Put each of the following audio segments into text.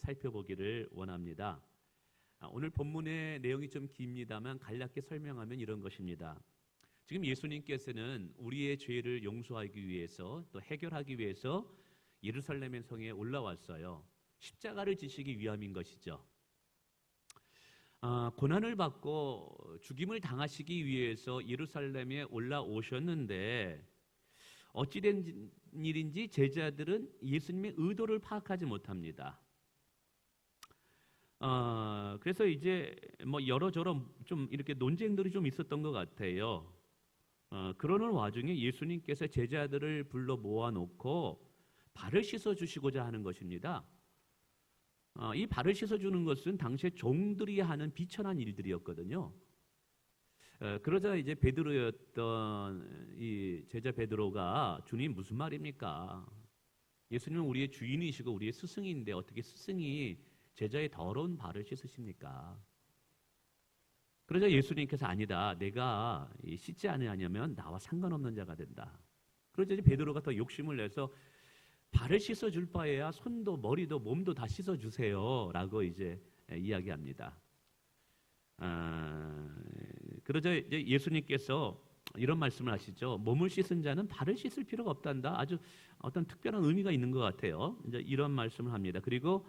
살펴보기를 원합니다. 오늘 본문의 내용이 좀 깁니다만 간략히 설명하면 이런 것입니다. 지금 예수님께서는 우리의 죄를 용서하기 위해서 또 해결하기 위해서 예루살렘의 성에 올라왔어요. 십자가를 지시기 위함인 것이죠. 고난을 받고 죽임을 당하시기 위해서 예루살렘에 올라오셨는데 어찌된 일인지 제자들은 예수님의 의도를 파악하지 못합니다. 그래서 이제 뭐 여러저러 좀 이렇게 논쟁들이 좀 있었던 것 같아요. 그러는 와중에 예수님께서 제자들을 불러 모아놓고 발을 씻어주시고자 하는 것입니다. 이 발을 씻어주는 것은 당시에 종들이 하는 비천한 일들이었거든요. 그러자 이제 베드로였던 이 제자 베드로가 주님 무슨 말입니까? 예수님은 우리의 주인이시고 우리의 스승인데 어떻게 스승이 제자의 더러운 발을 씻으십니까? 그러자 예수님께서 아니다. 내가 씻지 않으면 나와 상관없는 자가 된다. 그러자 이제 베드로가 더 욕심을 내서 발을 씻어줄 바에야 손도 머리도 몸도 다 씻어주세요 라고 이제 이야기합니다. 그러자 이제 예수님께서 이런 말씀을 하시죠. 몸을 씻은 자는 발을 씻을 필요가 없단다. 아주 어떤 특별한 의미가 있는 것 같아요. 이제 이런 말씀을 합니다. 그리고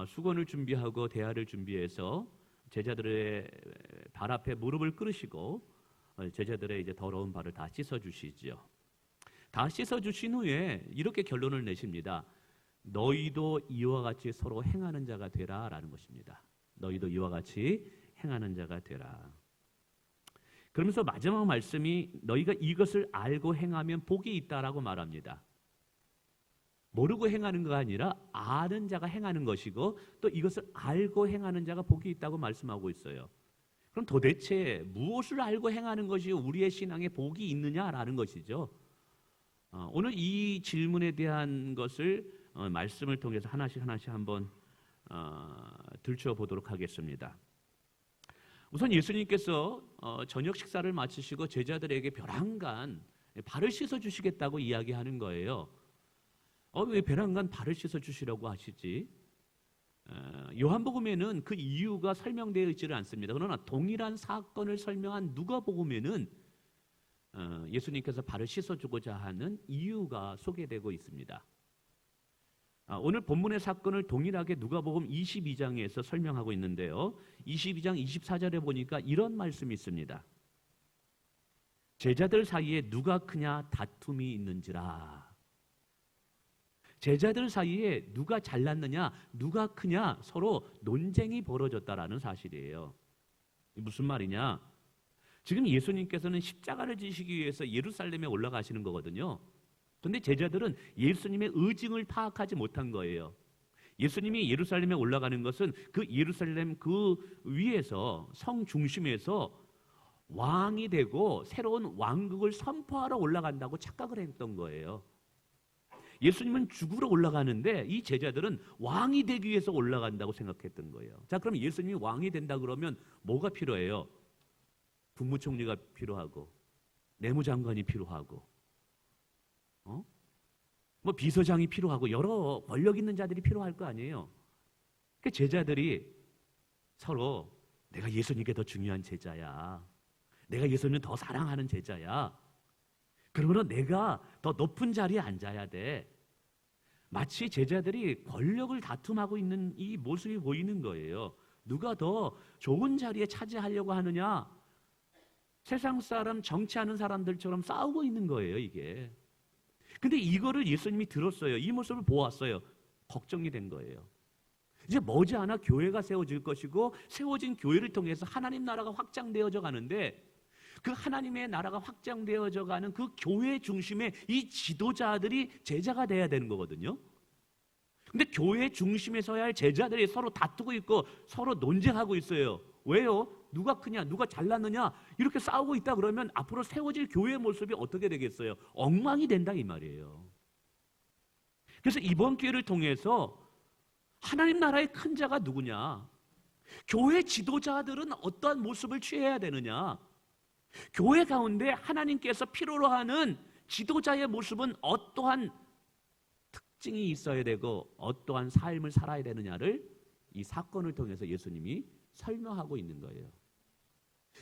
수건을 준비하고 대야를 준비해서 제자들의 발 앞에 무릎을 꿇으시고 제자들의 이제 더러운 발을 다 씻어주시죠. 다 씻어주신 후에 이렇게 결론을 내십니다. 너희도 이와 같이 서로 행하는 자가 되라 라는 것입니다. 너희도 이와 같이 행하는 자가 되라. 그러면서 마지막 말씀이 너희가 이것을 알고 행하면 복이 있다라고 말합니다. 모르고 행하는 것이 아니라 아는 자가 행하는 것이고 또 이것을 알고 행하는 자가 복이 있다고 말씀하고 있어요. 그럼 도대체 무엇을 알고 행하는 것이 우리의 신앙에 복이 있느냐라는 것이죠. 오늘 이 질문에 대한 것을 말씀을 통해서 하나씩 한번 들춰보도록 하겠습니다. 우선 예수님께서 저녁 식사를 마치시고 제자들에게 벼랑간 발을 씻어주시겠다고 이야기하는 거예요. 왜 벼랑간 발을 씻어주시라고 하시지? 요한복음에는 그 이유가 설명되어 있지를 않습니다. 그러나 동일한 사건을 설명한 누가복음에는 예수님께서 발을 씻어주고자 하는 이유가 소개되고 있습니다. 오늘 본문의 사건을 동일하게 누가복음 22장에서 설명하고 있는데요. 22장 24절에 보니까 이런 말씀이 있습니다. 제자들 사이에 누가 크냐 다툼이 있는지라. 제자들 사이에 누가 잘났느냐, 누가 크냐 서로 논쟁이 벌어졌다라는 사실이에요. 무슨 말이냐? 지금 예수님께서는 십자가를 지시기 위해서 예루살렘에 올라가시는 거거든요. 그런데 제자들은 예수님의 의징을 파악하지 못한 거예요. 예수님이 예루살렘에 올라가는 것은 그 예루살렘 그 위에서 성 중심에서 왕이 되고 새로운 왕국을 선포하러 올라간다고 착각을 했던 거예요. 예수님은 죽으러 올라가는데 이 제자들은 왕이 되기 위해서 올라간다고 생각했던 거예요. 자, 그럼 예수님이 왕이 된다 그러면 뭐가 필요해요? 국무총리가 필요하고 내무장관이 필요하고 뭐 비서장이 필요하고 여러 권력 있는 자들이 필요할 거 아니에요. 그 제자들이 서로 내가 예수님께 더 중요한 제자야. 내가 예수님을 더 사랑하는 제자야. 그러면 내가 더 높은 자리에 앉아야 돼. 마치 제자들이 권력을 다툼하고 있는 이 모습이 보이는 거예요. 누가 더 좋은 자리에 차지하려고 하느냐? 세상 사람, 정치하는 사람들처럼 싸우고 있는 거예요, 이게. 근데 이거를 예수님이 들었어요. 이 모습을 보았어요. 걱정이 된 거예요. 이제 머지않아 교회가 세워질 것이고 세워진 교회를 통해서 하나님 나라가 확장되어져 가는데 그 하나님의 나라가 확장되어져 가는 그 교회 중심에 이 지도자들이 제자가 돼야 되는 거거든요. 근데 교회 중심에 서야 할 제자들이 서로 다투고 있고 서로 논쟁하고 있어요. 왜요? 누가 크냐, 누가 잘났느냐 이렇게 싸우고 있다 그러면 앞으로 세워질 교회의 모습이 어떻게 되겠어요? 엉망이 된다 이 말이에요. 그래서 이번 기회를 통해서 하나님 나라의 큰 자가 누구냐? 교회 지도자들은 어떠한 모습을 취해야 되느냐? 교회 가운데 하나님께서 필요로 하는 지도자의 모습은 어떠한 특징이 있어야 되고 어떠한 삶을 살아야 되느냐를 이 사건을 통해서 예수님이 설명하고 있는 거예요.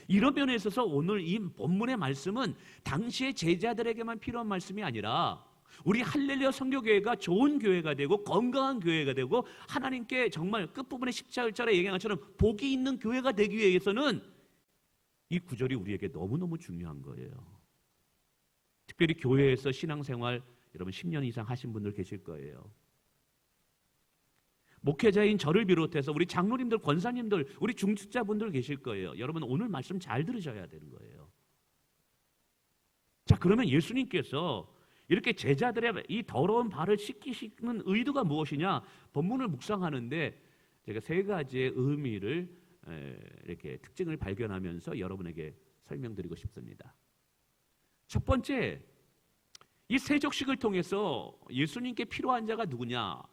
이런 면에 있어서 오늘 이 본문의 말씀은 당시의 제자들에게만 필요한 말씀이 아니라 우리 할렐루야 선교교회가 좋은 교회가 되고 건강한 교회가 되고 하나님께 정말 끝부분에 14절에 얘기한 것처럼 복이 있는 교회가 되기 위해서는 이 구절이 우리에게 너무너무 중요한 거예요. 특별히 교회에서 신앙생활 여러분 10년 이상 하신 분들 계실 거예요. 목회자인 저를 비롯해서 우리 장로님들, 권사님들, 우리 중직자분들 계실 거예요. 여러분 오늘 말씀 잘 들으셔야 되는 거예요. 자, 그러면 예수님께서 이렇게 제자들의 이 더러운 발을 씻기시는 의도가 무엇이냐? 본문을 묵상하는데 제가 세 가지의 의미를 이렇게 특징을 발견하면서 여러분에게 설명드리고 싶습니다. 첫 번째, 이 세족식을 통해서 예수님께 필요한 자가 누구냐?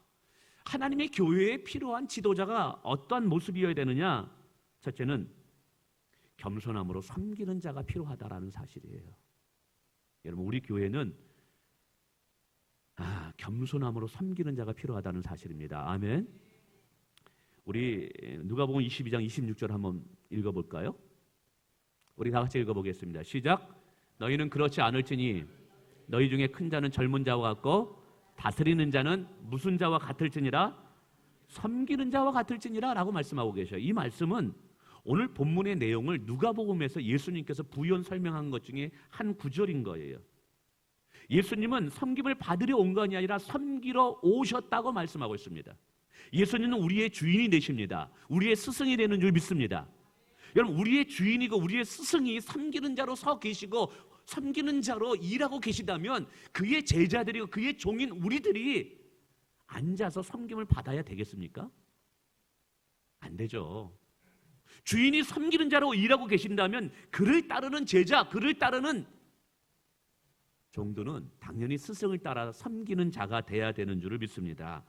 하나님의 교회에 필요한 지도자가 어떠한 모습이어야 되느냐? 첫째는 겸손함으로 섬기는 자가 필요하다라는 사실이에요. 여러분 우리 교회는 겸손함으로 섬기는 자가 필요하다는 사실입니다. 아멘. 우리 누가복음 22장 26절 한번 읽어볼까요? 우리 다 같이 읽어보겠습니다. 시작. 너희는 그렇지 않을지니 너희 중에 큰 자는 젊은 자와 같고 다스리는 자는 무슨 자와 같을지니라? 섬기는 자와 같을지니라 라고 말씀하고 계셔요. 이 말씀은 오늘 본문의 내용을 누가복음에서 예수님께서 부연 설명한 것 중에 한 구절인 거예요. 예수님은 섬김을 받으려 온 것이 아니라 섬기러 오셨다고 말씀하고 있습니다. 예수님은 우리의 주인이 되십니다. 우리의 스승이 되는 줄 믿습니다. 여러분 우리의 주인이고 우리의 스승이 섬기는 자로 서 계시고 섬기는 자로 일하고 계시다면 그의 제자들이고 그의 종인 우리들이 앉아서 섬김을 받아야 되겠습니까? 안 되죠. 주인이 섬기는 자로 일하고 계신다면 그를 따르는 제자, 그를 따르는 종들은 당연히 스승을 따라 섬기는 자가 돼야 되는 줄을 믿습니다.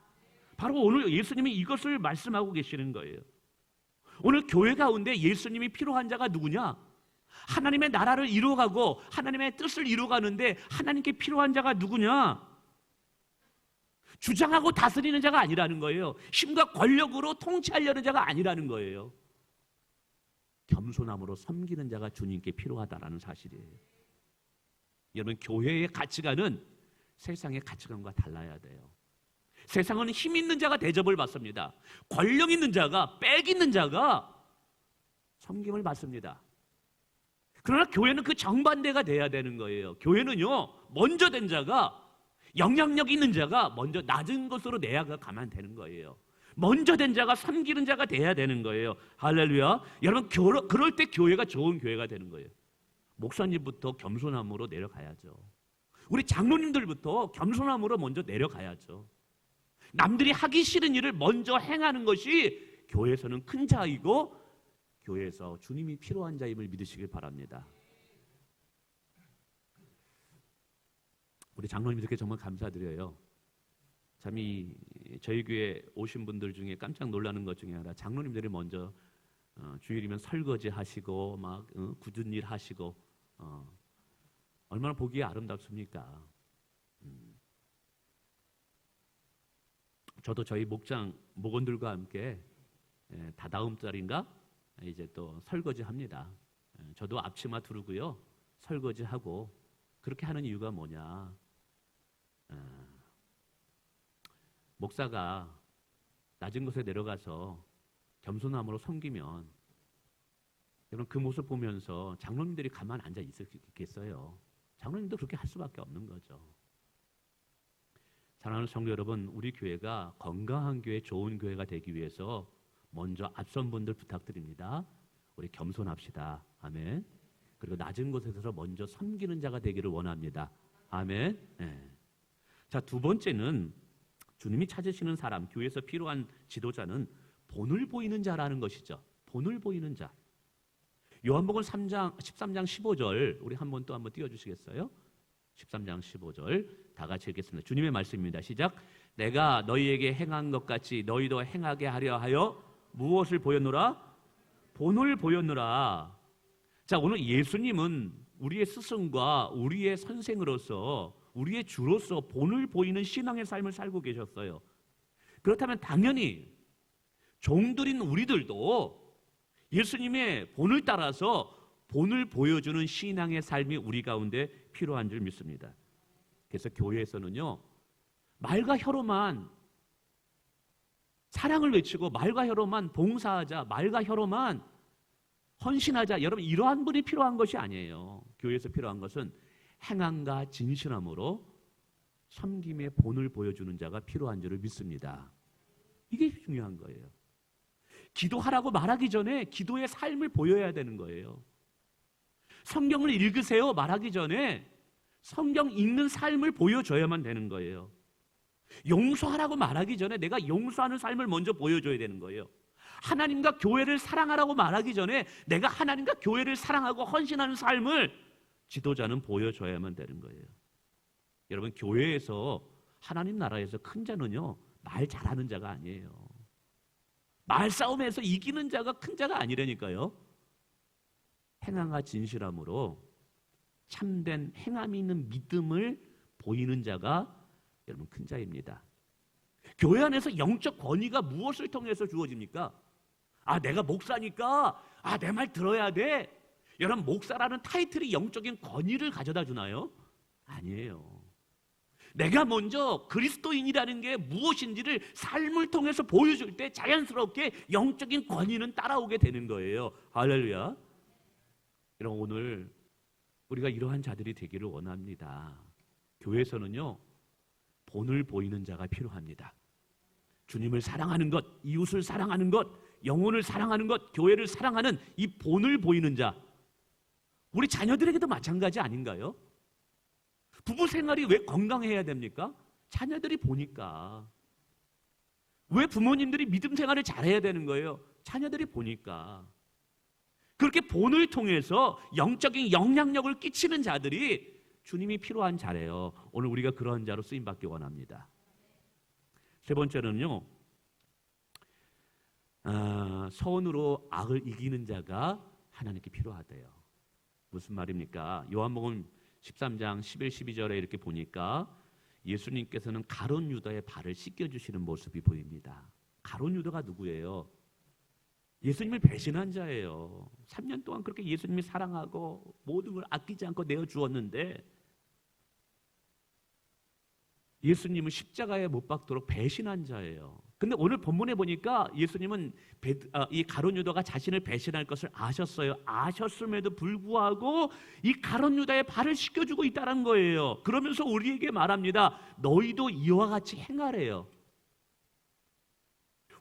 바로 오늘 예수님이 이것을 말씀하고 계시는 거예요. 오늘 교회 가운데 예수님이 필요한 자가 누구냐? 하나님의 나라를 이루어가고 하나님의 뜻을 이루어가는데 하나님께 필요한 자가 누구냐? 주장하고 다스리는 자가 아니라는 거예요. 힘과 권력으로 통치하려는 자가 아니라는 거예요. 겸손함으로 섬기는 자가 주님께 필요하다라는 사실이에요. 여러분 교회의 가치관은 세상의 가치관과 달라야 돼요. 세상은 힘 있는 자가 대접을 받습니다. 권력 있는 자가, 빽 있는 자가 섬김을 받습니다. 그러나 교회는 그 정반대가 돼야 되는 거예요. 교회는요, 먼저 된 자가, 영향력 있는 자가 먼저 낮은 것으로 내야가면 되는 거예요. 먼저 된 자가 섬기는 자가 돼야 되는 거예요. 할렐루야. 여러분 그럴 때 교회가 좋은 교회가 되는 거예요. 목사님부터 겸손함으로 내려가야죠. 우리 장로님들부터 겸손함으로 먼저 내려가야죠. 남들이 하기 싫은 일을 먼저 행하는 것이 교회에서는 큰 자이고 교회에서 주님이 필요한 자임을 믿으시길 바랍니다. 우리 장로님들께 정말 감사드려요. 참 저희 교회 오신 분들 중에 깜짝 놀라는 것 중에 하나, 장로님들이 먼저 주일이면 설거지 하시고 막 굳은 일 하시고 얼마나 보기에 아름답습니까? 저도 저희 목원들과 함께 다다음 달인가 이제 또 설거지 합니다. 저도 앞치마 두르고요, 설거지하고. 그렇게 하는 이유가 뭐냐? 목사가 낮은 곳에 내려가서 겸손함으로 섬기면 여러분 그 모습 보면서 장로님들이 가만 앉아 있겠어요? 장로님도 그렇게 할 수밖에 없는 거죠. 사랑하는 성도 여러분, 우리 교회가 건강한 교회, 좋은 교회가 되기 위해서 먼저 앞선 분들 부탁드립니다. 우리 겸손합시다. 아멘. 그리고 낮은 곳에서 먼저 섬기는 자가 되기를 원합니다. 아멘. 네. 자, 두 번째는 주님이 찾으시는 사람, 교회에서 필요한 지도자는 본을 보이는 자라는 것이죠. 본을 보이는 자. 요한복음 13장 15절 우리 한번 띄워주시겠어요? 13장 15절 다 같이 읽겠습니다. 주님의 말씀입니다. 시작. 내가 너희에게 행한 것 같이 너희도 행하게 하려 하여 무엇을 보였노라? 본을 보였노라. 자, 오늘 예수님은 우리의 스승과 우리의 선생으로서 우리의 주로서 본을 보이는 신앙의 삶을 살고 계셨어요. 그렇다면 당연히 종들인 우리들도 예수님의 본을 따라서 본을 보여주는 신앙의 삶이 우리 가운데 필요한 줄 믿습니다. 그래서 교회에서는요, 말과 혀로만 사랑을 외치고 말과 혀로만 봉사하자, 말과 혀로만 헌신하자, 여러분 이러한 분이 필요한 것이 아니에요. 교회에서 필요한 것은 행함과 진실함으로 섬김의 본을 보여주는 자가 필요한 줄을 믿습니다. 이게 중요한 거예요. 기도하라고 말하기 전에 기도의 삶을 보여야 되는 거예요. 성경을 읽으세요 말하기 전에 성경 읽는 삶을 보여줘야만 되는 거예요. 용서하라고 말하기 전에 내가 용서하는 삶을 먼저 보여줘야 되는 거예요. 하나님과 교회를 사랑하라고 말하기 전에 내가 하나님과 교회를 사랑하고 헌신하는 삶을 지도자는 보여줘야만 되는 거예요. 여러분, 교회에서 하나님 나라에서 큰 자는요, 말 잘하는 자가 아니에요. 말싸움에서 이기는 자가 큰 자가 아니라니까요. 행함과 진실함으로 참된 행함이 있는 믿음을 보이는 자가 여러분 큰 자입니다. 교회 안에서 영적 권위가 무엇을 통해서 주어집니까? 내가 목사니까 내 말 들어야 돼. 여러분, 목사라는 타이틀이 영적인 권위를 가져다 주나요? 아니에요. 내가 먼저 그리스도인이라는 게 무엇인지를 삶을 통해서 보여줄 때 자연스럽게 영적인 권위는 따라오게 되는 거예요. 할렐루야. 여러분, 오늘 우리가 이러한 자들이 되기를 원합니다. 교회에서는요, 본을 보이는 자가 필요합니다. 주님을 사랑하는 것, 이웃을 사랑하는 것, 영혼을 사랑하는 것, 교회를 사랑하는 이 본을 보이는 자, 우리 자녀들에게도 마찬가지 아닌가요? 부부 생활이 왜 건강해야 됩니까? 자녀들이 보니까. 왜 부모님들이 믿음 생활을 잘해야 되는 거예요? 자녀들이 보니까. 그렇게 본을 통해서 영적인 영향력을 끼치는 자들이 주님이 필요한 자래요. 오늘 우리가 그런 자로 쓰임받기 원합니다. 세 번째는요, 선으로 악을 이기는 자가 하나님께 필요하대요. 무슨 말입니까? 요한복음 13장 11, 12절에 이렇게 보니까 예수님께서는 가룟 유다의 발을 씻겨주시는 모습이 보입니다. 가룟 유다가 누구예요? 예수님을 배신한 자예요. 3년 동안 그렇게 예수님이 사랑하고 모든 걸 아끼지 않고 내어주었는데 예수님은 십자가에 못 박도록 배신한 자예요. 근데 오늘 본문에 보니까 예수님은 이 가룟 유다가 자신을 배신할 것을 아셨어요. 아셨음에도 불구하고 이 가룟 유다의 발을 씻겨주고 있다는 거예요. 그러면서 우리에게 말합니다. 너희도 이와 같이 행하래요.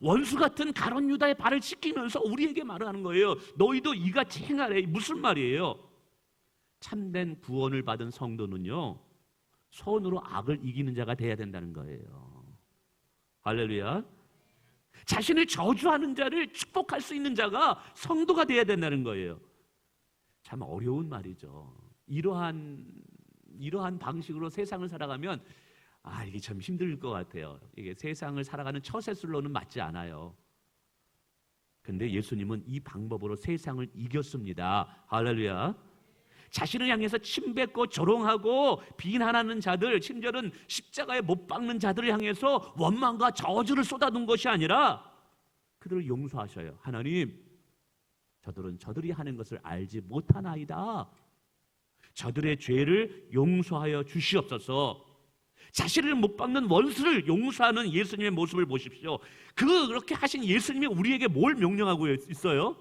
원수 같은 가룟 유다의 발을 씻기면서 우리에게 말하는 거예요. 너희도 이같이 행하래. 무슨 말이에요? 참된 구원을 받은 성도는요, 선으로 악을 이기는 자가 돼야 된다는 거예요. 할렐루야. 자신을 저주하는 자를 축복할 수 있는 자가 성도가 돼야 된다는 거예요. 참 어려운 말이죠. 이러한 방식으로 세상을 살아가면 이게 참 힘들 것 같아요. 이게 세상을 살아가는 처세술로는 맞지 않아요. 근데 예수님은 이 방법으로 세상을 이겼습니다. 할렐루야. 자신을 향해서 침뱉고 조롱하고 비난하는 자들, 심지어는 십자가에 못 박는 자들을 향해서 원망과 저주를 쏟아둔 것이 아니라 그들을 용서하셔요. 하나님, 저들은 저들이 하는 것을 알지 못하나이다. 저들의 죄를 용서하여 주시옵소서. 자신을 못 박는 원수를 용서하는 예수님의 모습을 보십시오. 그렇게 하신 예수님이 우리에게 뭘 명령하고 있어요?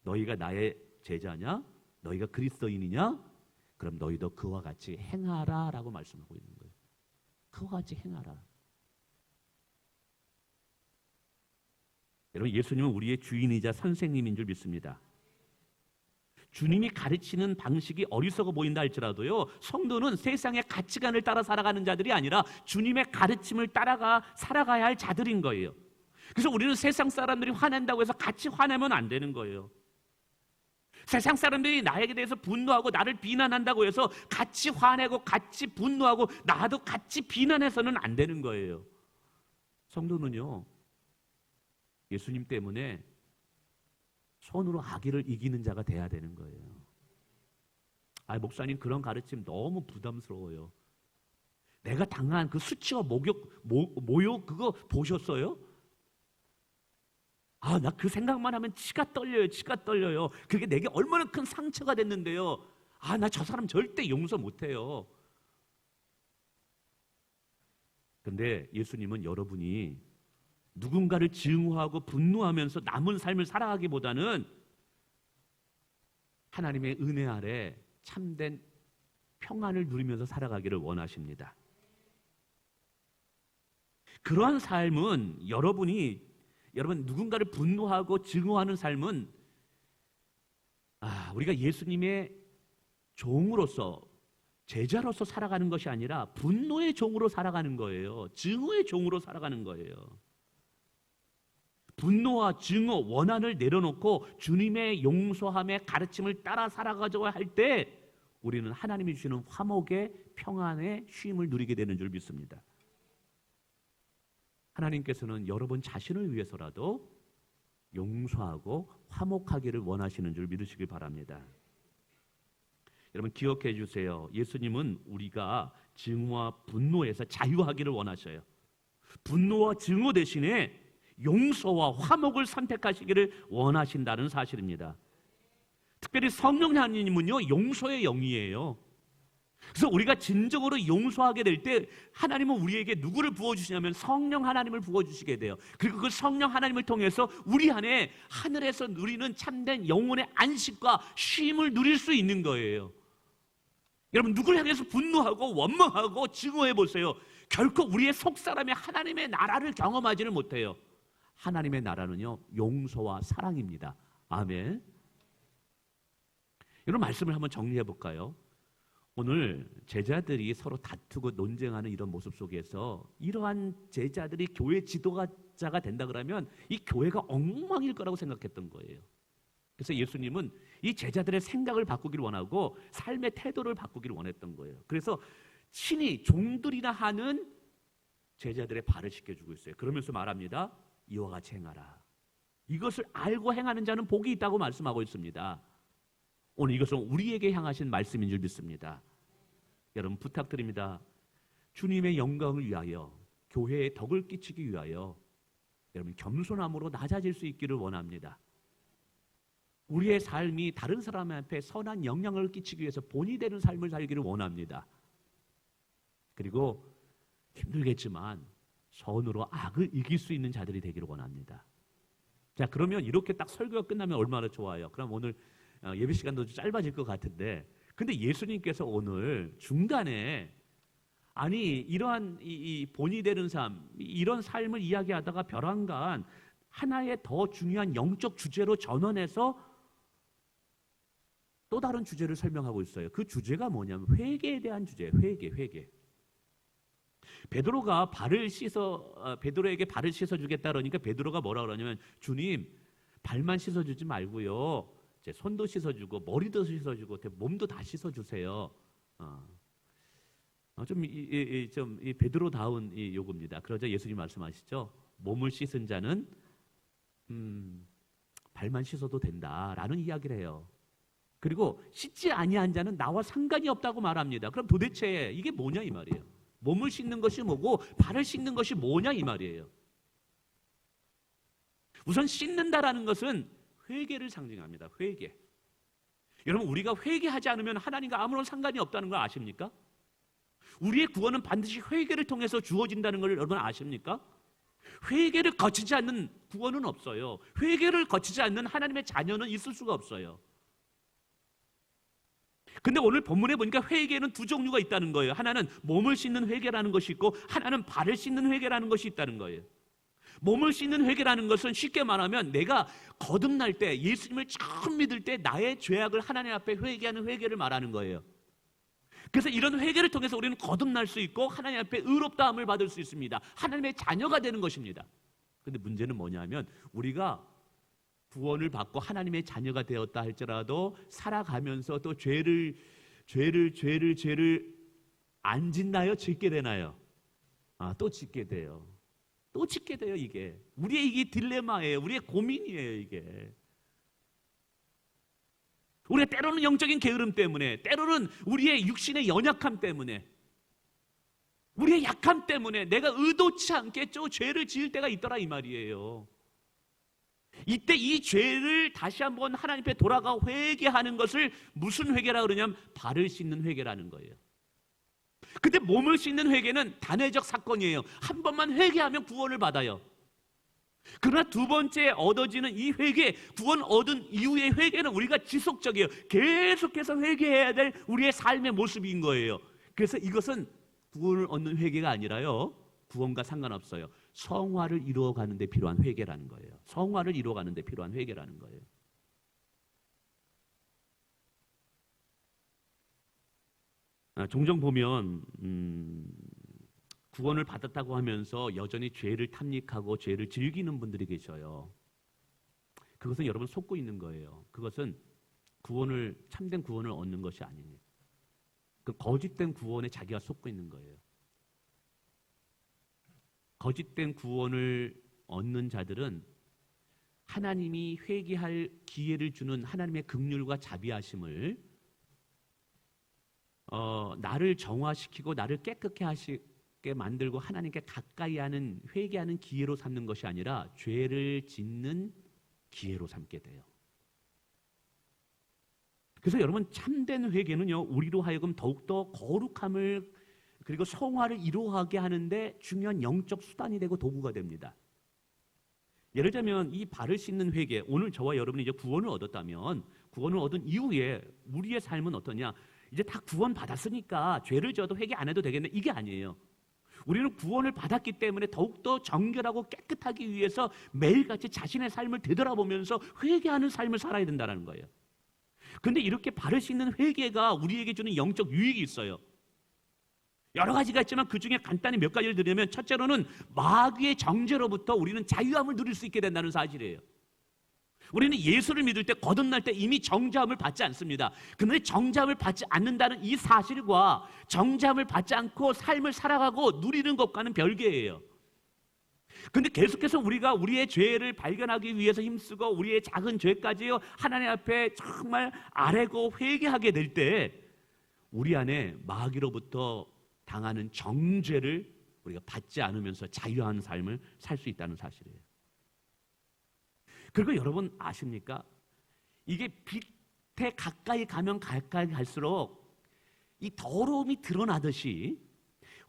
너희가 나의 제자냐? 너희가 그리스도인이냐? 그럼 너희도 그와 같이 행하라 라고 말씀하고 있는 거예요. 그와 같이 행하라. 여러분, 예수님은 우리의 주인이자 선생님인 줄 믿습니다. 주님이 가르치는 방식이 어리석어 보인다 할지라도요, 성도는 세상의 가치관을 따라 살아가는 자들이 아니라 주님의 가르침을 따라가 살아가야 할 자들인 거예요. 그래서 우리는 세상 사람들이 화낸다고 해서 같이 화내면 안 되는 거예요. 세상 사람들이 나에게 대해서 분노하고 나를 비난한다고 해서 같이 화내고 같이 분노하고 나도 같이 비난해서는 안 되는 거예요. 성도는요, 예수님 때문에 손으로 악의를 이기는 자가 돼야 되는 거예요. 목사님 그런 가르침 너무 부담스러워요. 내가 당한 그 수치와 모욕 그거 보셨어요? 아, 나 그 생각만 하면 치가 떨려요. 치가 떨려요. 그게 내게 얼마나 큰 상처가 됐는데요. 아, 나 저 사람 절대 용서 못해요. 근데 예수님은 여러분이 누군가를 증오하고 분노하면서 남은 삶을 살아가기보다는 하나님의 은혜 아래 참된 평안을 누리면서 살아가기를 원하십니다. 그러한 삶은 여러분 누군가를 분노하고 증오하는 삶은 우리가 예수님의 종으로서 제자로서 살아가는 것이 아니라 분노의 종으로 살아가는 거예요. 증오의 종으로 살아가는 거예요. 분노와 증오, 원한을 내려놓고 주님의 용서함의 가르침을 따라 살아가자고 할 때 우리는 하나님이 주시는 화목의 평안의 쉼을 누리게 되는 줄 믿습니다. 하나님께서는 여러분 자신을 위해서라도 용서하고 화목하기를 원하시는 줄 믿으시길 바랍니다. 여러분 기억해 주세요. 예수님은 우리가 증오와 분노에서 자유하기를 원하셔요. 분노와 증오 대신에 용서와 화목을 선택하시기를 원하신다는 사실입니다. 특별히 성령 하나님은요, 용서의 영이에요. 그래서 우리가 진정으로 용서하게 될 때 하나님은 우리에게 누구를 부어주시냐면 성령 하나님을 부어주시게 돼요. 그리고 그 성령 하나님을 통해서 우리 안에 하늘에서 누리는 참된 영혼의 안식과 쉼을 누릴 수 있는 거예요. 여러분 누구를 향해서 분노하고 원망하고 증오해 보세요. 결코 우리의 속사람의 하나님의 나라를 경험하지는 못해요. 하나님의 나라는요, 용서와 사랑입니다. 아멘. 이런 말씀을 한번 정리해 볼까요? 오늘 제자들이 서로 다투고 논쟁하는 이런 모습 속에서 이러한 제자들이 교회 지도자가 된다 그러면 이 교회가 엉망일 거라고 생각했던 거예요. 그래서 예수님은 이 제자들의 생각을 바꾸기를 원하고 삶의 태도를 바꾸기를 원했던 거예요. 그래서 친히 종들이나 하는 제자들의 발을 씻겨주고 있어요. 그러면서 말합니다. 이와 같이 행하라. 이것을 알고 행하는 자는 복이 있다고 말씀하고 있습니다. 오늘 이것은 우리에게 향하신 말씀인 줄 믿습니다. 여러분 부탁드립니다. 주님의 영광을 위하여, 교회에 덕을 끼치기 위하여 여러분 겸손함으로 낮아질 수 있기를 원합니다. 우리의 삶이 다른 사람 앞에 선한 영향을 끼치기 위해서 본이 되는 삶을 살기를 원합니다. 그리고 힘들겠지만 선으로 악을 이길 수 있는 자들이 되기를 원합니다. 자, 그러면 이렇게 딱 설교가 끝나면 얼마나 좋아요. 그럼 오늘 예배 시간도 좀 짧아질 것 같은데, 근데 예수님께서 오늘 중간에 이러한 이 본이 되는 삶, 이런 삶을 이야기하다가 벼랑간 하나의 더 중요한 영적 주제로 전환해서 또 다른 주제를 설명하고 있어요. 그 주제가 뭐냐면 회개에 대한 주제예요. 회개. 베드로에게 발을 씻어주겠다 그러니까 베드로가 뭐라 그러냐면 주님 발만 씻어주지 말고요. 이제 손도 씻어주고 머리도 씻어주고 몸도 다 씻어주세요. 좀 베드로다운 이 요구입니다. 그러자 예수님 말씀하시죠. 몸을 씻은 자는 발만 씻어도 된다라는 이야기를 해요. 그리고 씻지 아니한 자는 나와 상관이 없다고 말합니다. 그럼 도대체 이게 뭐냐 이 말이에요. 몸을 씻는 것이 뭐고 발을 씻는 것이 뭐냐 이 말이에요. 우선 씻는다라는 것은 회개를 상징합니다. 회개. 여러분 우리가 회개하지 않으면 하나님과 아무런 상관이 없다는 걸 아십니까? 우리의 구원은 반드시 회개를 통해서 주어진다는 걸 여러분 아십니까? 회개를 거치지 않는 구원은 없어요. 회개를 거치지 않는 하나님의 자녀는 있을 수가 없어요. 근데 오늘 본문에 보니까 회개는 두 종류가 있다는 거예요. 하나는 몸을 씻는 회개라는 것이 있고 하나는 발을 씻는 회개라는 것이 있다는 거예요. 몸을 씻는 회개라는 것은 쉽게 말하면 내가 거듭날 때, 예수님을 처음 믿을 때 나의 죄악을 하나님 앞에 회개하는 회개를 말하는 거예요. 그래서 이런 회개를 통해서 우리는 거듭날 수 있고 하나님 앞에 의롭다함을 받을 수 있습니다. 하나님의 자녀가 되는 것입니다. 근데 문제는 뭐냐면 우리가 구원을 받고 하나님의 자녀가 되었다 할지라도 살아가면서 또 죄를 안 짓나요? 짓게 되나요? 또 짓게 돼요. 또 짓게 돼요. 이게 우리의 이게 딜레마예요. 우리의 고민이에요. 이게 우리가 때로는 영적인 게으름 때문에, 때로는 우리의 육신의 연약함 때문에 우리의 약함 때문에 내가 의도치 않게 죄를 지을 때가 있더라 이 말이에요. 이때 이 죄를 다시 한번 하나님 앞에 돌아가 회개하는 것을 무슨 회개라 그러냐면 발을 씻는 회개라는 거예요. 근데 몸을 씻는 회개는 단회적 사건이에요. 한 번만 회개하면 구원을 받아요. 그러나 두 번째 얻어지는 이 회개, 구원 얻은 이후의 회개는 우리가 지속적이에요. 계속해서 회개해야 될 우리의 삶의 모습인 거예요. 그래서 이것은 구원을 얻는 회개가 아니라요, 구원과 상관없어요. 성화를 이루어가는 데 필요한 회개라는 거예요. 성화를 이루어가는 데 필요한 회개라는 거예요. 종종 보면 구원을 받았다고 하면서 여전히 죄를 탐닉하고 죄를 즐기는 분들이 계셔요. 그것은 여러분 속고 있는 거예요. 그것은 참된 구원을 얻는 것이 아닙니다. 그 거짓된 구원에 자기가 속고 있는 거예요. 거짓된 구원을 얻는 자들은 하나님이 회개할 기회를 주는 하나님의 긍휼과 자비하심을 나를 정화시키고 나를 깨끗게 하시게 만들고 하나님께 가까이 하는 회개하는 기회로 삼는 것이 아니라 죄를 짓는 기회로 삼게 돼요. 그래서 여러분, 참된 회개는요, 우리로 하여금 더욱더 거룩함을 그리고 성화를 이루어가게 하는데 중요한 영적 수단이 되고 도구가 됩니다. 예를 들자면 이 발을 씻는 회개, 오늘 저와 여러분이 이제 구원을 얻었다면 구원을 얻은 이후에 우리의 삶은 어떠냐? 이제 다 구원 받았으니까 죄를 지어도 회개 안 해도 되겠네, 이게 아니에요. 우리는 구원을 받았기 때문에 더욱더 정결하고 깨끗하기 위해서 매일같이 자신의 삶을 되돌아보면서 회개하는 삶을 살아야 된다는 거예요. 그런데 이렇게 발을 씻는 회개가 우리에게 주는 영적 유익이 있어요. 여러 가지가 있지만 그 중에 간단히 몇 가지를 드리면, 첫째로는 마귀의 정죄로부터 우리는 자유함을 누릴 수 있게 된다는 사실이에요. 우리는 예수를 믿을 때, 거듭날 때 이미 정죄함을 받지 않습니다. 그런데 정죄함을 받지 않는다는 이 사실과 정죄함을 받지 않고 삶을 살아가고 누리는 것과는 별개예요. 근데 계속해서 우리가 우리의 죄를 발견하기 위해서 힘쓰고 우리의 작은 죄까지요 하나님 앞에 정말 아뢰고 회개하게 될 때 우리 안에 마귀로부터 당하는 정죄를 우리가 받지 않으면서 자유한 삶을 살 수 있다는 사실이에요. 그리고 여러분 아십니까? 이게 빛에 가까이 가면 가까이 갈수록 이 더러움이 드러나듯이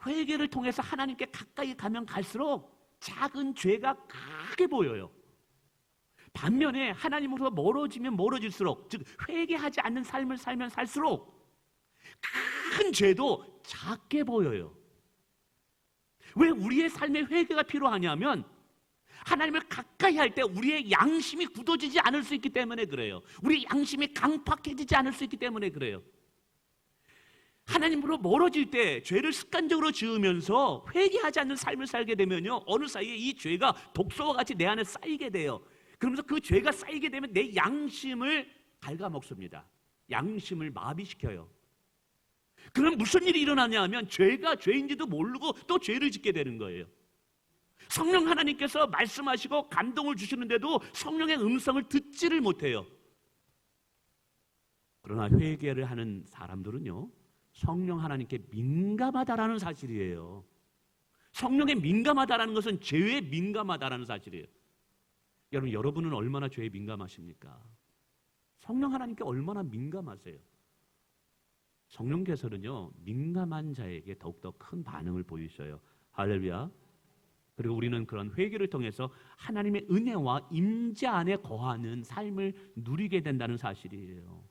회개를 통해서 하나님께 가까이 가면 갈수록 작은 죄가 크게 보여요. 반면에 하나님으로부터 멀어지면 멀어질수록, 즉 회개하지 않는 삶을 살면 살수록 큰 죄도 작게 보여요. 왜 우리의 삶에 회개가 필요하냐면 하나님을 가까이 할 때 우리의 양심이 굳어지지 않을 수 있기 때문에 그래요. 우리의 양심이 강팍해지지 않을 수 있기 때문에 그래요. 하나님으로 멀어질 때 죄를 습관적으로 지으면서 회개하지 않는 삶을 살게 되면요, 어느 사이에 이 죄가 독소와 같이 내 안에 쌓이게 돼요. 그러면서 그 죄가 쌓이게 되면 내 양심을 갉아먹습니다. 양심을 마비시켜요. 그럼 무슨 일이 일어나냐 하면 죄가 죄인지도 모르고 또 죄를 짓게 되는 거예요. 성령 하나님께서 말씀하시고 감동을 주시는데도 성령의 음성을 듣지를 못해요. 그러나 회개를 하는 사람들은요, 성령 하나님께 민감하다라는 사실이에요. 성령에 민감하다라는 것은 죄에 민감하다라는 사실이에요. 여러분은 얼마나 죄에 민감하십니까? 성령 하나님께 얼마나 민감하세요? 성령께서는요, 민감한 자에게 더욱더 큰 반응을 보이셔요. 할렐루야. 그리고 우리는 그런 회개를 통해서 하나님의 은혜와 임재 안에 거하는 삶을 누리게 된다는 사실이에요.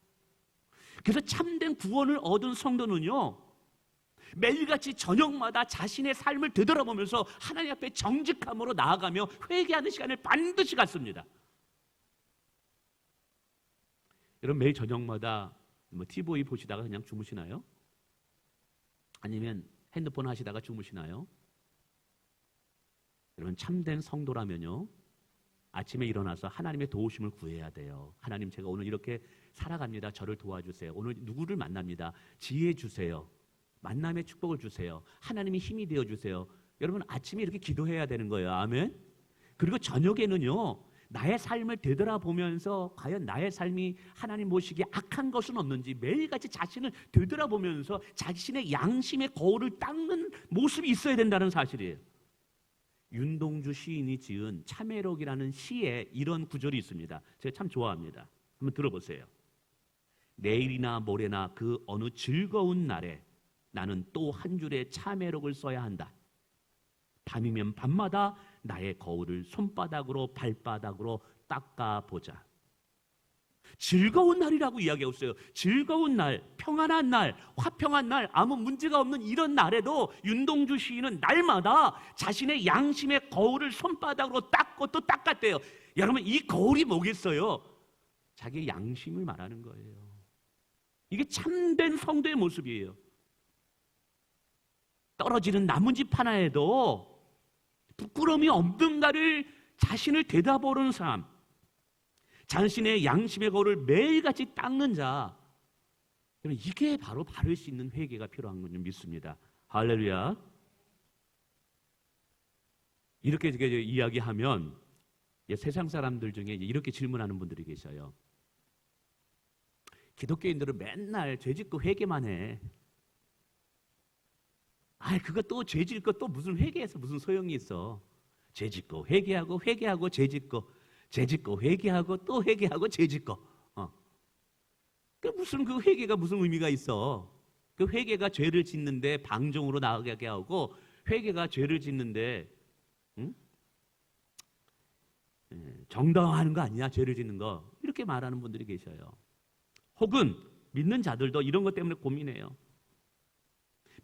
그래서 참된 구원을 얻은 성도는요, 매일같이 저녁마다 자신의 삶을 되돌아보면서 하나님 앞에 정직함으로 나아가며 회개하는 시간을 반드시 갖습니다. 여러분, 매일 저녁마다 TV 보시다가 그냥 주무시나요? 아니면 핸드폰 하시다가 주무시나요? 여러분, 참된 성도라면요, 아침에 일어나서 하나님의 도우심을 구해야 돼요. 하나님, 제가 오늘 이렇게 살아갑니다. 저를 도와주세요. 오늘 누구를 만납니다. 지혜 주세요. 만남의 축복을 주세요. 하나님이 힘이 되어주세요. 여러분, 아침에 이렇게 기도해야 되는 거예요. 아멘. 그리고 저녁에는요, 나의 삶을 되돌아보면서 과연 나의 삶이 하나님 보시기에 악한 것은 없는지 매일같이 자신을 되돌아보면서 자신의 양심의 거울을 닦는 모습이 있어야 된다는 사실이에요. 윤동주 시인이 지은 참회록이라는 시에 이런 구절이 있습니다. 제가 참 좋아합니다. 한번 들어보세요. 내일이나 모레나 그 어느 즐거운 날에 나는 또 한 줄의 참회록을 써야 한다. 밤이면 밤마다 나의 거울을 손바닥으로 발바닥으로 닦아보자. 즐거운 날이라고 이야기하고 있어요. 즐거운 날, 평안한 날, 화평한 날, 아무 문제가 없는 이런 날에도 윤동주 시인은 날마다 자신의 양심의 거울을 손바닥으로 닦고 또 닦았대요. 여러분, 이 거울이 뭐겠어요? 자기의 양심을 말하는 거예요. 이게 참된 성도의 모습이에요. 떨어지는 나뭇잎 하나에도 부끄러움이 없는가를 자신을 되돌아보는 삶, 자신의 양심의 거울을 매일같이 닦는 자, 이게 바로 바를 수 있는 회개가 필요한 걸 믿습니다. 할렐루야. 이렇게 이야기하면 세상 사람들 중에 이렇게 질문하는 분들이 계셔요. 기독교인들은 맨날 죄짓고 회개만 해. 그거 또 죄짓고 또 무슨 회개해서 무슨 소용이 있어. 죄짓고 회개하고 회개하고 죄짓고 회개하고 또 회개하고 죄짓고. 무슨 그 회개가 무슨 의미가 있어? 그 회개가 죄를 짓는데 방종으로 나가게 하고 회개가 죄를 짓는데 정당화하는 거 아니냐? 죄를 짓는 거. 이렇게 말하는 분들이 계셔요. 혹은 믿는 자들도 이런 것 때문에 고민해요.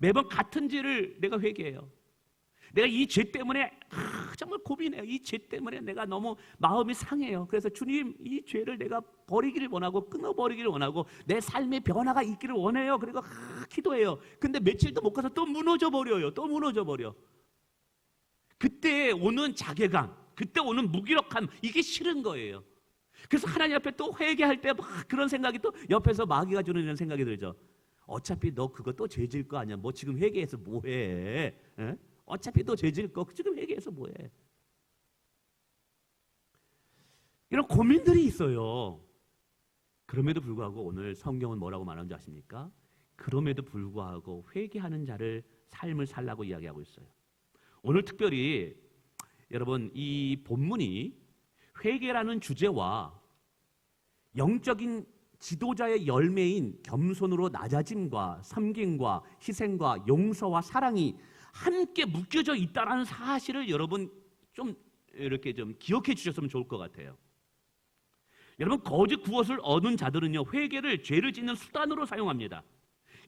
매번 같은 죄를 내가 회개해요. 내가 이 죄 때문에 정말 고민해요. 이 죄 때문에 내가 너무 마음이 상해요. 그래서 주님, 이 죄를 내가 버리기를 원하고 끊어버리기를 원하고 내 삶의 변화가 있기를 원해요. 그리고 기도해요. 근데 며칠도 못 가서 또 무너져 버려요. 또 무너져 버려. 그때 오는 자괴감, 그때 오는 무기력함, 이게 싫은 거예요. 그래서 하나님 앞에 또 회개할 때 막 그런 생각이 또 옆에서 마귀가 주는 이런 생각이 들죠. 어차피 너 그거 또 죄질 거 아니야. 뭐 지금 회개해서 뭐해? 에? 어차피 또 죄질 거 지금 회개해서 뭐해? 이런 고민들이 있어요. 그럼에도 불구하고 오늘 성경은 뭐라고 말하는지 아십니까? 그럼에도 불구하고 회개하는 자를 삶을 살라고 이야기하고 있어요. 오늘 특별히 여러분, 이 본문이 회개라는 주제와 영적인 지도자의 열매인 겸손으로 낮아짐과 섬김과 희생과 용서와 사랑이 함께 묶여져 있다는 사실을 여러분 좀 이렇게 좀 기억해 주셨으면 좋을 것 같아요. 여러분, 거짓 구원을 얻은 자들은요, 회개를 죄를 짓는 수단으로 사용합니다.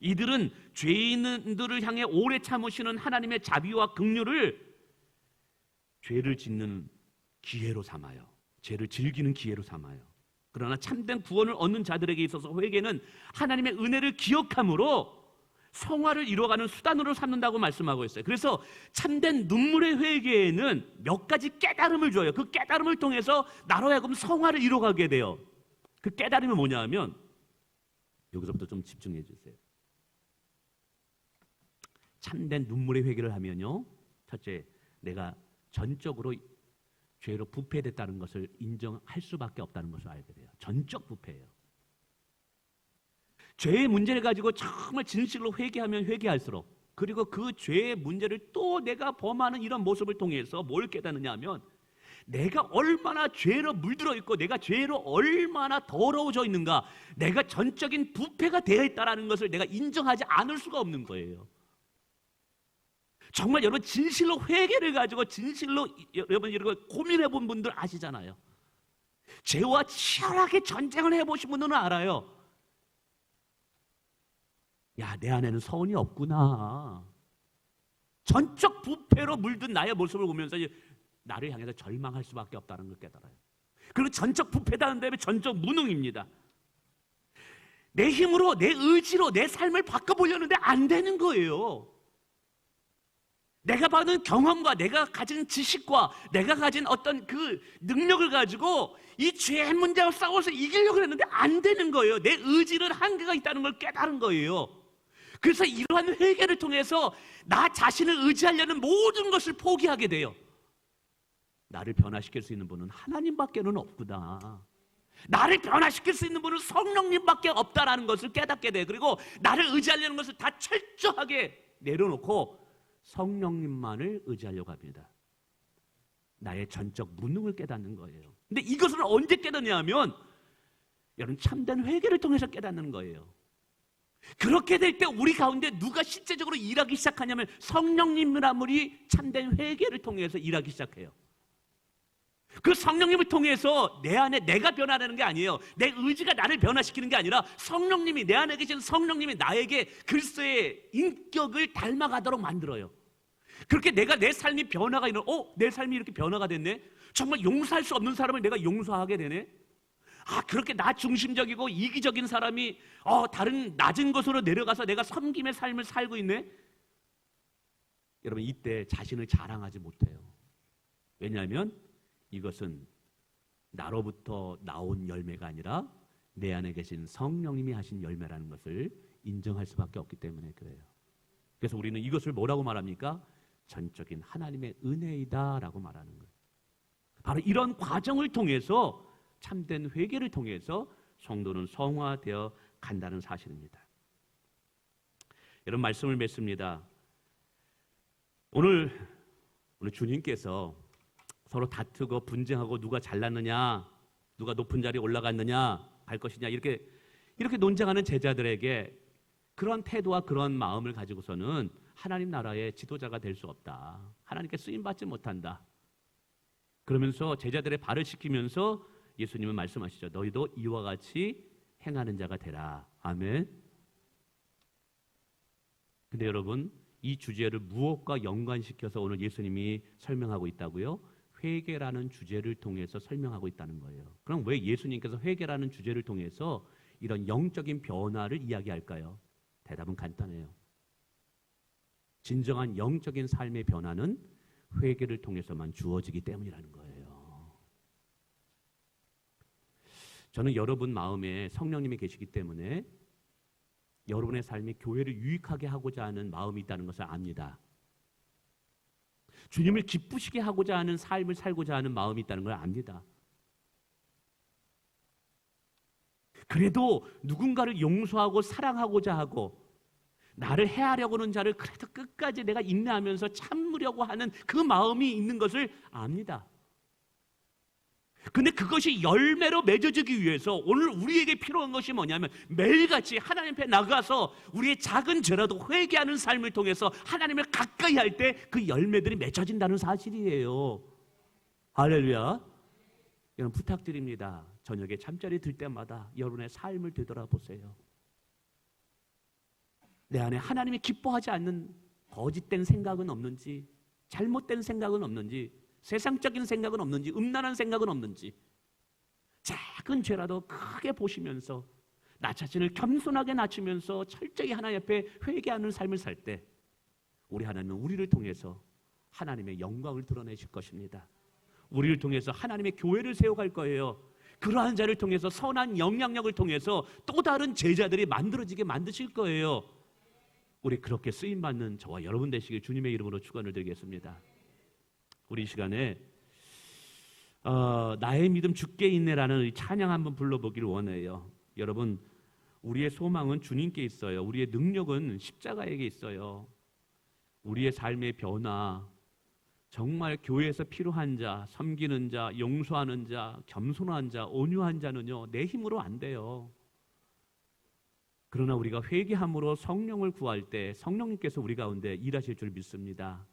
이들은 죄인들을 향해 오래 참으시는 하나님의 자비와 긍휼을 죄를 짓는 기회로 삼아요. 죄를 즐기는 기회로 삼아요. 그러나 참된 구원을 얻는 자들에게 있어서 회개는 하나님의 은혜를 기억함으로 성화를 이루어가는 수단으로 삼는다고 말씀하고 있어요. 그래서 참된 눈물의 회개에는 몇 가지 깨달음을 줘요. 그 깨달음을 통해서 나로 하여금 성화를 이루어가게 돼요. 그 깨달음이 뭐냐 하면, 여기서부터 좀 집중해 주세요. 참된 눈물의 회개를 하면요, 첫째, 내가 전적으로 죄로 부패됐다는 것을 인정할 수밖에 없다는 것을 알게 돼요. 전적 부패예요. 죄의 문제를 가지고 정말 진실로 회개하면 회개할수록, 그리고 그 죄의 문제를 또 내가 범하는 이런 모습을 통해서 뭘 깨닫느냐 하면, 내가 얼마나 죄로 물들어 있고 내가 죄로 얼마나 더러워져 있는가, 내가 전적인 부패가 되어 있다는 것을 내가 인정하지 않을 수가 없는 거예요. 정말 여러분, 진실로 회개를 가지고 진실로 여러분 이런 거 고민해 본 분들 아시잖아요. 죄와 치열하게 전쟁을 해보신 분들은 알아요. 야, 내 안에는 서운이 없구나. 전적 부패로 물든 나의 모습을 보면서 나를 향해서 절망할 수밖에 없다는 걸 깨달아요. 그리고 전적 부패다는 다음에 전적 무능입니다. 내 힘으로, 내 의지로 내 삶을 바꿔보려는데 안 되는 거예요. 내가 받은 경험과 내가 가진 지식과 내가 가진 어떤 그 능력을 가지고 이 죄의 문제와 싸워서 이기려고 했는데 안 되는 거예요. 내 의지는 한계가 있다는 걸 깨달은 거예요. 그래서 이러한 회개를 통해서 나 자신을 의지하려는 모든 것을 포기하게 돼요. 나를 변화시킬 수 있는 분은 하나님밖에는 없구나. 나를 변화시킬 수 있는 분은 성령님밖에 없다라는 것을 깨닫게 돼. 그리고 나를 의지하려는 것을 다 철저하게 내려놓고 성령님만을 의지하려고 합니다. 나의 전적 무능을 깨닫는 거예요. 근데 이것을 언제 깨닫냐 하면 여러분 참된 회개를 통해서 깨닫는 거예요. 그렇게 될 때 우리 가운데 누가 실제적으로 일하기 시작하냐면 성령님이라물이 참된 회개를 통해서 일하기 시작해요. 그 성령님을 통해서 내 안에 내가 변화되는 게 아니에요. 내 의지가 나를 변화시키는 게 아니라 성령님이, 내 안에 계신 성령님이 나에게 글쎄의 인격을 닮아가도록 만들어요. 그렇게 내가 내 삶이 변화가 있는, 내 삶이 이렇게 변화가 됐네? 정말 용서할 수 없는 사람을 내가 용서하게 되네? 그렇게 나 중심적이고 이기적인 사람이 다른 낮은 곳으로 내려가서 내가 섬김의 삶을 살고 있네? 여러분, 이때 자신을 자랑하지 못해요. 왜냐하면 이것은 나로부터 나온 열매가 아니라 내 안에 계신 성령님이 하신 열매라는 것을 인정할 수밖에 없기 때문에 그래요. 그래서 우리는 이것을 뭐라고 말합니까? 전적인 하나님의 은혜이다라고 말하는 거예요. 바로 이런 과정을 통해서 참된 회개를 통해서 성도는 성화되어 간다는 사실입니다. 여러분, 말씀을 맺습니다. 오늘 주님께서 서로 다투고 분쟁하고 누가 잘났느냐, 누가 높은 자리에 올라갔느냐, 갈 것이냐 이렇게 논쟁하는 제자들에게 그런 태도와 그런 마음을 가지고서는 하나님 나라의 지도자가 될 수 없다. 하나님께 쓰임받지 못한다. 그러면서 제자들의 발을 씻기면서 예수님은 말씀하시죠. 너희도 이와 같이 행하는 자가 되라. 아멘. 근데 여러분, 이 주제를 무엇과 연관시켜서 오늘 예수님이 설명하고 있다고요? 회개라는 주제를 통해서 설명하고 있다는 거예요. 그럼 왜 예수님께서 회개라는 주제를 통해서 이런 영적인 변화를 이야기할까요? 대답은 간단해요. 진정한 영적인 삶의 변화는 회개를 통해서만 주어지기 때문이라는 거예요. 저는 여러분 마음에 성령님이 계시기 때문에 여러분의 삶이 교회를 유익하게 하고자 하는 마음이 있다는 것을 압니다. 주님을 기쁘시게 하고자 하는 삶을 살고자 하는 마음이 있다는 걸 압니다. 그래도 누군가를 용서하고 사랑하고자 하고 나를 해하려고 하는 자를 그래도 끝까지 내가 인내하면서 참으려고 하는 그 마음이 있는 것을 압니다. 근데 그것이 열매로 맺어지기 위해서 오늘 우리에게 필요한 것이 뭐냐면 매일같이 하나님 앞에 나가서 우리의 작은 죄라도 회개하는 삶을 통해서 하나님을 가까이 할 때 그 열매들이 맺어진다는 사실이에요. 할렐루야. 여러분, 부탁드립니다. 저녁에 잠자리 들 때마다 여러분의 삶을 되돌아보세요. 내 안에 하나님이 기뻐하지 않는 거짓된 생각은 없는지, 잘못된 생각은 없는지, 세상적인 생각은 없는지, 음란한 생각은 없는지, 작은 죄라도 크게 보시면서 나 자신을 겸손하게 낮추면서 철저히 하나님 앞에 회개하는 삶을 살 때 우리 하나님은 우리를 통해서 하나님의 영광을 드러내실 것입니다. 우리를 통해서 하나님의 교회를 세워갈 거예요. 그러한 자를 통해서 선한 영향력을 통해서 또 다른 제자들이 만들어지게 만드실 거예요. 우리 그렇게 쓰임받는 저와 여러분 되시길 주님의 이름으로 축원을 드리겠습니다. 우리 이 시간에 나의 믿음 주께 있네라는 이 찬양 한번 불러보기를 원해요. 여러분, 우리의 소망은 주님께 있어요. 우리의 능력은 십자가에게 있어요. 우리의 삶의 변화, 정말 교회에서 필요한 자, 섬기는 자, 용서하는 자, 겸손한 자, 온유한 자는요, 내 힘으로 안 돼요. 그러나 우리가 회개함으로 성령을 구할 때 성령님께서 우리 가운데 일하실 줄 믿습니다.